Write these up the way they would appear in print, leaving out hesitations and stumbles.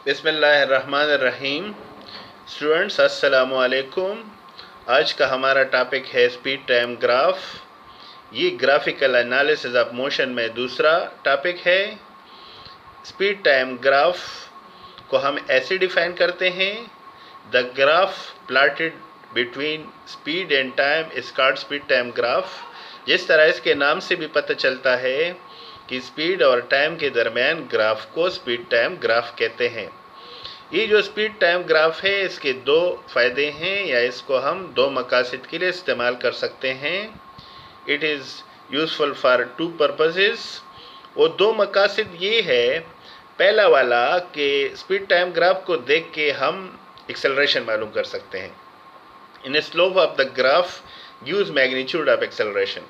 बिस्मिल्लाहिर्रहमानिर्रहीम। स्टूडेंट्स अस्सलामु अलैकुम। आज का हमारा टॉपिक है स्पीड टाइम ग्राफ। ये ग्राफिकल एनालिसिस ऑफ मोशन में दूसरा टॉपिक है। स्पीड टाइम ग्राफ को हम ऐसे डिफाइन करते हैं, the graph plotted between speed and time is called speed time graph. जिस तरह इसके नाम से भी पता चलता है कि स्पीड और टाइम के दरमियान ग्राफ को स्पीड टाइम ग्राफ कहते हैं। ये जो स्पीड टाइम ग्राफ है, इसके दो फ़ायदे हैं, या इसको हम दो मकासद के लिए इस्तेमाल कर सकते हैं। It is useful for to purposes. वो दो मकासद ये है, पहला वाला कि स्पीड टाइम ग्राफ को देख के हम एक्सेलरेशन मालूम कर सकते हैं। In slope of the graph gives magnitude of acceleration.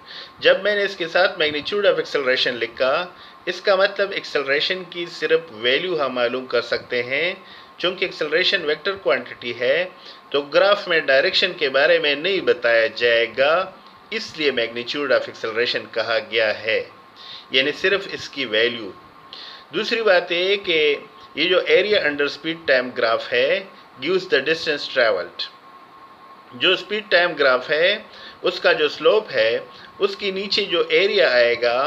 जब मैंने इसके साथ मैग्नीट्यूड ऑफ एक्सेलरेशन लिखा, इसका मतलब एक्सेलरेशन की सिर्फ वैल्यू हम मालूम कर सकते हैं। चूँकि एक्सेलरेशन वेक्टर क्वांटिटी है, तो ग्राफ में डायरेक्शन के बारे में नहीं बताया जाएगा, इसलिए मैग्नीट्यूड ऑफ एक्सेलरेशन कहा गया है, यानी सिर्फ इसकी वैल्यू। दूसरी बात ये कि ये जो area under speed time graph है गिव्स द डिस्टेंस ट्रैवल्ड। जो स्पीड टाइम ग्राफ है, उसका जो स्लोप है, उसके नीचे जो एरिया आएगा,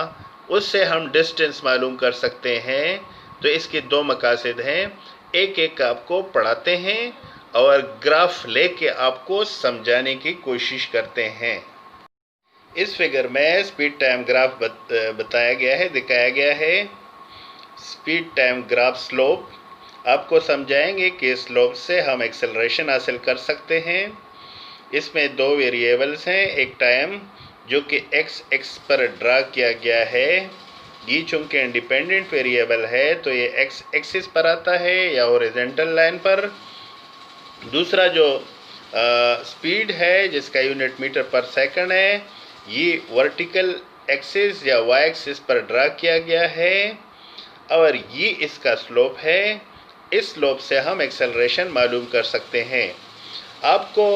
उससे हम डिस्टेंस मालूम कर सकते हैं। तो इसके दो मकासद हैं, एक एक आपको पढ़ाते हैं और ग्राफ लेके आपको समझाने की कोशिश करते हैं। इस फिगर में स्पीड टाइम ग्राफ बताया गया है, दिखाया गया है। स्पीड टाइम ग्राफ स्लोप आपको समझाएंगे कि स्लोप से हम एक्सेलरेशन हासिल कर सकते हैं। इसमें दो वेरिएबल्स हैं, एक टाइम जो कि एक्स एक्स पर ड्रा किया गया है। ये चूँकि इंडिपेंडेंट वेरिएबल है, तो ये एक्स एक्सिस पर आता है या हॉरिजॉन्टल लाइन पर। दूसरा जो स्पीड है, जिसका यूनिट मीटर पर सेकंड है, ये वर्टिकल एक्सिस या वाई एक्सिस पर ड्रा किया गया है, और ये इसका स्लोप है। इस स्लोप से हम एक्सेलरेशन मालूम कर सकते हैं। आपको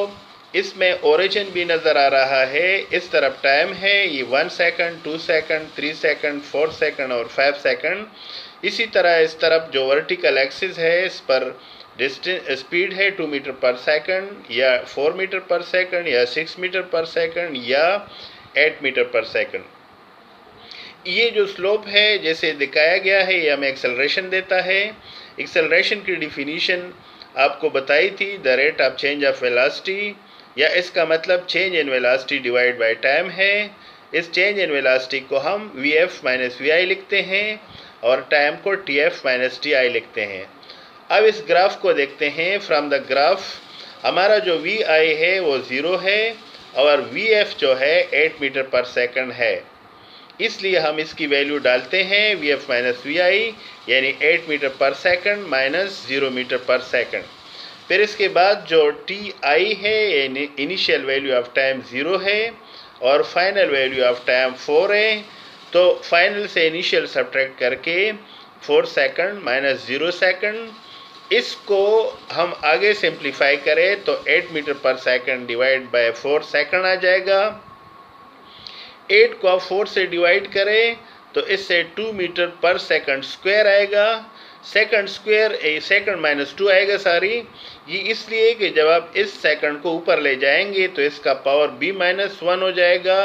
इसमें ओरिजिन भी नज़र आ रहा है। इस तरफ टाइम है, ये 1 सेकंड, 2 सेकंड, 3 सेकंड, 4 सेकंड और 5 सेकंड। इसी तरह इस तरफ जो वर्टिकल एक्सिस है, इस पर डिस्टेंस स्पीड है 2 मीटर पर सेकंड या 4 मीटर पर सेकंड या 6 मीटर पर सेकंड या 8 मीटर पर सेकंड। ये जो स्लोप है, जैसे दिखाया गया है, ये हमें एक्सेलरेशन देता है। एक्सेलरेशन की डिफिनीशन आपको बताई थी, the rate of change of velocity, या इसका मतलब change in velocity divide by time है। इस चेंज इन वेलोसिटी को हम वी एफ माइनस वी आई लिखते हैं और टाइम को T F minus T I लिखते हैं। अब इस ग्राफ को देखते हैं। फ्रॉम द ग्राफ हमारा जो वी आई है वो 0 है और वी एफ जो है 8 मीटर पर सेकंड है, इसलिए हम इसकी वैल्यू डालते हैं वी एफ माइनस वी आई, यानी 8 मीटर पर सेकंड माइनस 0 मीटर पर सेकंड। फिर इसके बाद जो टी आई है, यानी इनिशियल वैल्यू ऑफ टाइम 0 है और फाइनल वैल्यू ऑफ टाइम 4 है। तो फाइनल से इनिशियल सब्ट्रैक्ट करके 4 सेकंड माइनस 0 सेकंड। इसको हम आगे सिंप्लीफाई करें तो 8 मीटर पर सेकंड डिवाइड बाय 4 सेकंड आ जाएगा। 8 को आप 4 से डिवाइड करें तो इससे 2 मीटर पर सेकंड स्क्वायर आएगा। सेकंड स्क्वायर सेकंड माइनस 2 आएगा सारी। ये इसलिए कि जब आप इस सेकंड को ऊपर ले जाएंगे तो इसका पावर b माइनस 1 हो जाएगा।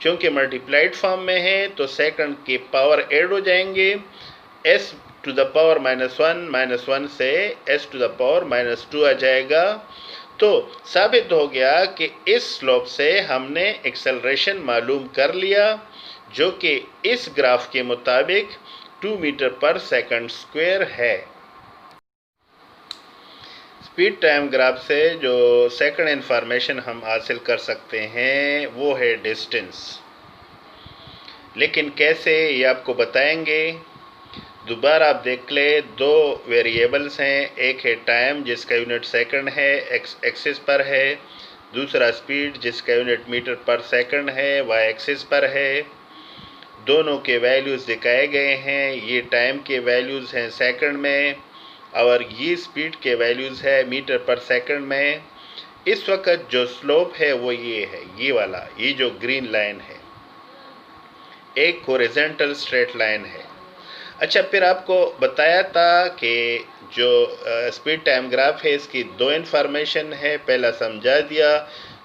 क्योंकि मल्टीप्लाइड फॉर्म में है तो सेकंड के पावर ऐड हो जाएंगे। s to the power minus 1 से s to the power minus 2 आ जाएगा। तो साबित हो गया कि इस स्लोप से हमने एक्सेलरेशन मालूम कर लिया, जो कि इस ग्राफ के मुताबिक 2 मीटर पर सेकंड स्क्वायर है। स्पीड टाइम ग्राफ से जो सेकंड इंफॉर्मेशन हम हासिल कर सकते हैं वो है डिस्टेंस। लेकिन कैसे, ये आपको बताएंगे। दोबारा आप देख ले, दो वेरिएबल्स हैं, एक है टाइम जिसका यूनिट सेकंड है, एक्स एक्सिस पर है। दूसरा स्पीड जिसका यूनिट मीटर पर सेकंड है, वाई एक्सिस पर है। दोनों के वैल्यूज़ दिखाए गए हैं। ये टाइम के वैल्यूज़ हैं सेकंड में और ये स्पीड के वैल्यूज़ है मीटर पर सेकंड में। इस वक्त जो स्लोप है वो ये है, ये वाला, ये जो ग्रीन लाइन है, एक हॉरिजॉन्टल स्ट्रेट लाइन है। अच्छा, फिर आपको बताया था कि जो स्पीड टाइम ग्राफ है इसकी दो इन्फॉर्मेशन है, पहला समझा दिया।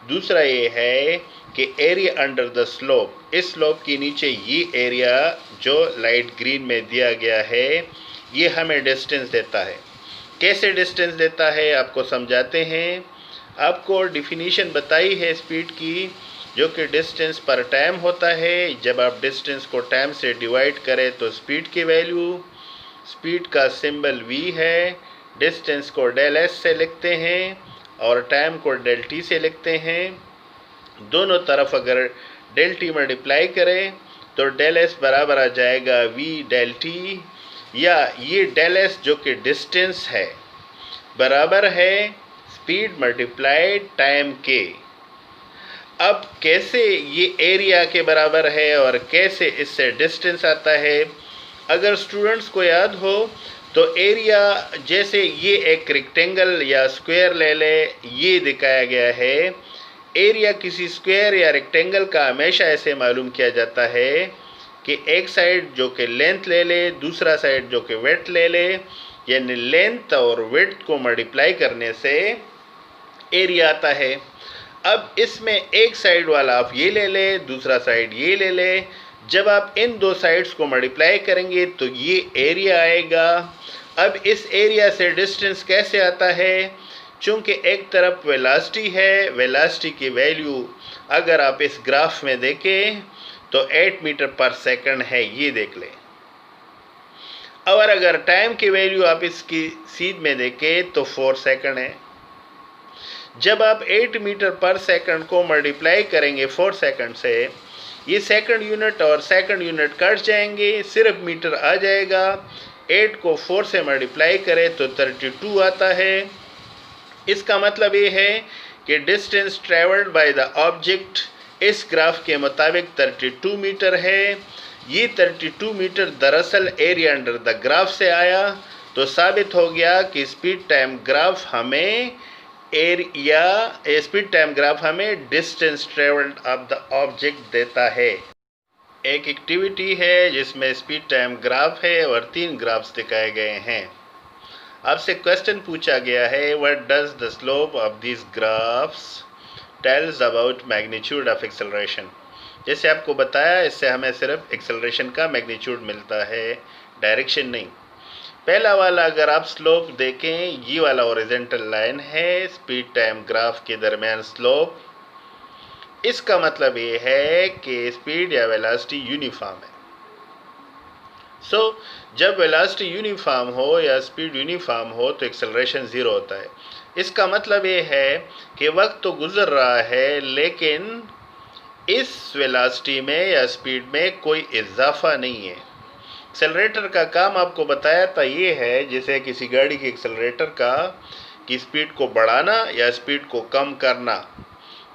दूसरा ये है कि एरिया अंडर द स्लोप, इस स्लोप के नीचे ये एरिया जो लाइट ग्रीन में दिया गया है ये हमें डिस्टेंस देता है। कैसे डिस्टेंस देता है आपको समझाते हैं। आपको डिफिनीशन बताई है स्पीड की, जो कि डिस्टेंस पर टाइम होता है। जब आप डिस्टेंस को टाइम से डिवाइड करें तो स्पीड की वैल्यू, स्पीड का सिंबल v है, डिस्टेंस को डेल s से लिखते हैं और टाइम को डेल t से लिखते हैं। दोनों तरफ अगर डेल t मल्टीप्लाई करें तो डेल s बराबर आ जाएगा v डेल t, या ये डेल s जो कि डिस्टेंस है बराबर है स्पीड मल्टीप्लाइड टाइम के। अब कैसे ये एरिया के बराबर है और कैसे इससे डिस्टेंस आता है, अगर स्टूडेंट्स को याद हो तो एरिया, जैसे ये एक रेक्टेंगल या स्क्वायर ले ले, ये दिखाया गया है। एरिया किसी स्क्वायर या रेक्टेंगल का हमेशा ऐसे मालूम किया जाता है कि एक साइड जो कि लेंथ ले ले, दूसरा साइड जो कि विड्थ ले ले, यानी लेंथ और विड्थ को मल्टीप्लाई करने से एरिया आता है। अब इसमें एक साइड वाला आप ये ले ले, दूसरा साइड ये ले ले। जब आप इन दो साइड्स को मल्टीप्लाई करेंगे तो ये एरिया आएगा। अब इस एरिया से डिस्टेंस कैसे आता है, चूँकि एक तरफ वेलोसिटी है, वेलोसिटी की वैल्यू अगर आप इस ग्राफ में देखें तो 8 मीटर पर सेकंड है, ये देख लें। और अगर टाइम की वैल्यू आप इसकी सीध में देखें तो 4 सेकंड है। जब आप 8 मीटर पर सेकंड को मल्टीप्लाई करेंगे 4 सेकंड से, ये सेकंड यूनिट और सेकंड यूनिट कट जाएंगे, सिर्फ मीटर आ जाएगा। 8 को 4 से मल्टीप्लाई करें तो 32 आता है। इसका मतलब ये है कि distance travelled by the object इस ग्राफ के मुताबिक 32 मीटर है। ये 32 मीटर दरअसल एरिया अंडर द ग्राफ से आया, तो साबित हो गया कि स्पीड टाइम ग्राफ हमें स्पीड टाइम ग्राफ हमें distance travelled of the object देता है। एक एक्टिविटी है जिसमें स्पीड टाइम ग्राफ है और 3 ग्राफ्स दिखाए गए हैं। आपसे क्वेश्चन पूछा गया है, what does the slope of this graphs tells about magnitude of acceleration. जैसे आपको बताया, इससे हमें सिर्फ एक्सेलरेशन का मैग्नीट्यूड मिलता है, डायरेक्शन नहीं। पहला वाला अगर आप स्लोप देखें, ये वाला ओरिजेंटल लाइन है स्पीड टाइम ग्राफ के दरमियान स्लोप। इसका मतलब ये है कि स्पीड या वेलोसिटी यूनिफॉर्म है। जब वेलोसिटी यूनिफॉर्म हो या स्पीड यूनिफॉर्म हो तो एक्सेलरेशन 0 होता है। इसका मतलब ये है कि वक्त तो गुजर रहा है, लेकिन इस वेलोसिटी में या स्पीड में कोई इजाफा नहीं है। एक्सेलरेटर का काम आपको बताया था, ये है जैसे किसी गाड़ी की एक्सेलरेटर का कि स्पीड को बढ़ाना या स्पीड को कम करना।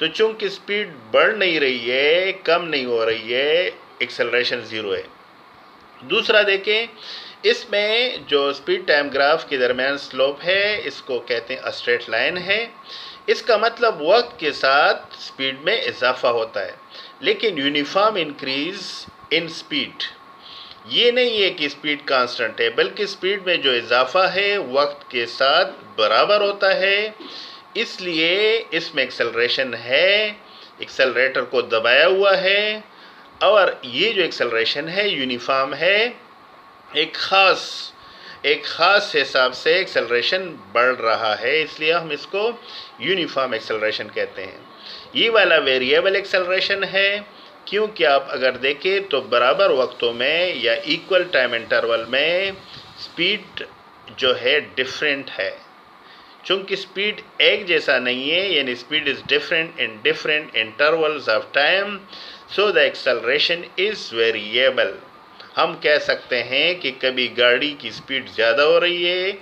तो चूंकि स्पीड बढ़ नहीं रही है, कम नहीं हो रही है, एक्सेलरेशन 0 है। दूसरा देखें, इसमें जो स्पीड टाइम ग्राफ के दरमियान स्लोप है, इसको कहते हैं स्ट्रेट लाइन है। इसका मतलब वक्त के साथ स्पीड में इजाफा होता है, लेकिन यूनिफॉर्म इंक्रीज इन स्पीड। ये नहीं है कि स्पीड कांस्टेंट है, बल्कि स्पीड में जो इजाफा है वक्त के साथ बराबर होता है। इसलिए इसमें एक्सेलरेशन है, एक्सेलरेटर को दबाया हुआ है, और ये जो एक्सेलरेशन है यूनिफॉर्म है। एक ख़ास हिसाब से एक्सेलरेशन बढ़ रहा है, इसलिए हम इसको यूनिफॉर्म एक्सेलरेशन कहते हैं। ये वाला वेरिएबल एक्सेलरेशन है, क्योंकि आप अगर देखें तो बराबर वक्तों में या इक्वल टाइम इंटरवल में स्पीड जो है डिफरेंट है। चूँकि स्पीड एक जैसा नहीं है, यानी speed is different in different intervals of time, so the acceleration is variable. हम कह सकते हैं कि कभी गाड़ी की स्पीड ज़्यादा हो रही है,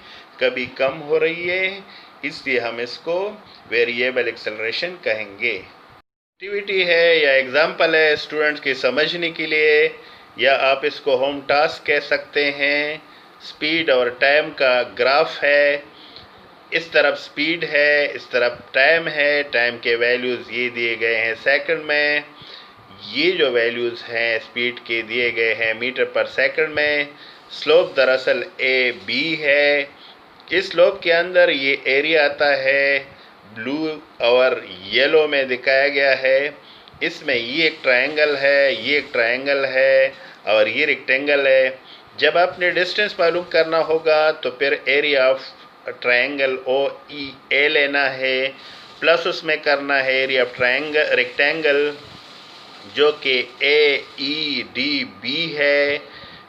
कभी कम हो रही है, इसलिए हम इसको वेरिएबल एक्सेलरेशन कहेंगे। एक्टिविटी है या एग्जाम्पल है स्टूडेंट्स की समझने के लिए, या आप इसको होम टास्क कह सकते हैं। स्पीड और टाइम का ग्राफ है, इस तरफ स्पीड है, इस तरफ टाइम है। टाइम के वैल्यूज़ ये दिए गए हैं सेकंड में, ये जो वैल्यूज़ हैं स्पीड के दिए गए हैं मीटर पर सेकंड में। स्लोप दरअसल a b है, इस लोब के अंदर ये एरिया आता है, ब्लू और येलो में दिखाया गया है। इसमें ये एक ट्रायंगल है, ये एक ट्रायंगल है और ये रेक्टेंगल है। जब आपने डिस्टेंस मालूम करना होगा तो फिर एरिया ऑफ ट्रायंगल ओ ई ए लेना है, प्लस उसमें करना है एरिया ऑफ ट्रायंगल रेक्टेंगल जो कि ए ई डी बी है,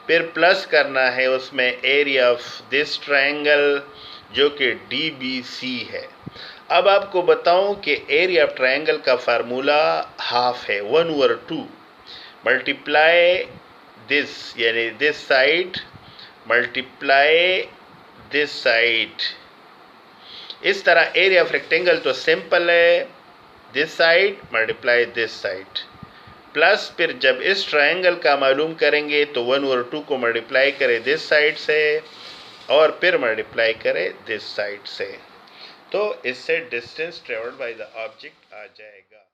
फिर प्लस करना है उसमें एरिया ऑफ दिस ट्रायंगल जो कि डी बी सी है। अब आपको बताऊं कि एरिया ऑफ ट्रायंगल का फार्मूला हाफ है, 1/2 मल्टीप्लाई दिस, यानी this side multiply this side. इस तरह एरिया ऑफ रेक्टेंगल तो सिंपल है, this side multiply this side, plus फिर जब इस ट्रायंगल का मालूम करेंगे तो 1/2 को मल्टीप्लाई करें दिस साइड से और फिर मल्टीप्लाई करें दिस साइड से, तो इससे distance travelled by the object आ जाएगा।